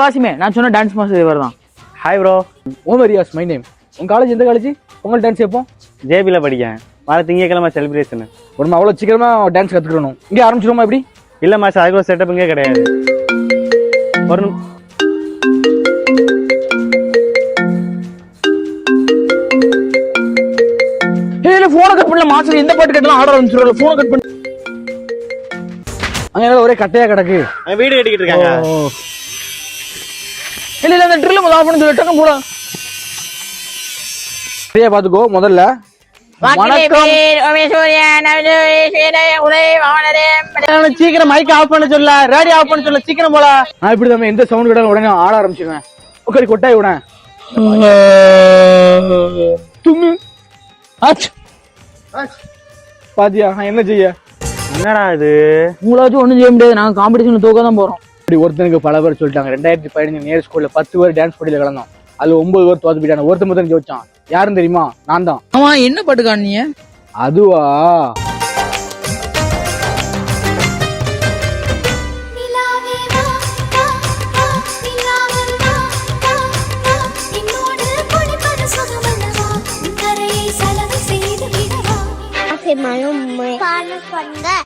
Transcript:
வாசிமே நான் சொன்ன dance master இவர் தான். Hi bro. Omar is my name. உங்க காலேஜ் எந்த காலேஜ்? பொங்கல் டான்ஸ் எப்போ? ஜேபில படிக்கேன். வர திங்கக்கிழமை செலிப்ரேஷன். ஒரு அவ்வளோ சீக்கிரமா டான்ஸ் கத்துக்கணும். இங்கே ஆரம்பிச்சிருமா எப்படி? இல்ல மாஸ்டர், அதுக்கு செட்டப் இங்கே கிடையாது. ஒரு போனை கட் பண்ணல மாஸ்டர். எந்த பாட்டு கேட்டாலும் ஆட ஆரம்பிச்சிருவாங்க. போனை கட் பண்ணி அங்க ஒரே கட்டையா கிடக்கு. வீடு கட்டிக்கிட்டு இருக்காங்க. இல்ல இல்ல அந்த ட்ரில் முதல்ல ஆஃப் பண்ணி சொல்லி டக்கு போடா. சரியா பாத்துக்கோ. முதல்ல சீக்கிரம் மைக் ஆஃப் பண்ண சொல்ல, ரேடியோ ஆஃப் பண்ண சொல்ல, சீக்கிரம் போல. நான் இப்படி தான் எந்த சவுண்ட் கிட்ட உடனே ஆட ஆரம்பிச்சிருவேன். உட்காரி கொட்டாய் விட தும்மு பாத்தியா என்ன செய்ய? என்னடா இது? உங்களாச்சும் ஒண்ணும் செய்ய முடியாது. நாங்க காம்படிஷன்ல தோக்க தான் போறோம். இப்படி ஒருத்தனுக்கு பல பேர் சொல்லிட்டாங்க. 2015 நேர் ஸ்கூல்ல 10 பேர் டான்ஸ் போட்டியில கலந்தோம். அதுல 9 பேர் தோத்து போயிட்டாங்க. ஒருத்தன் மட்டும் ஜெயிச்சான். யாரும் தெரியுமா? நான் தான். ஆமா, என்ன பாட்டு காணிய? அதுவா? my own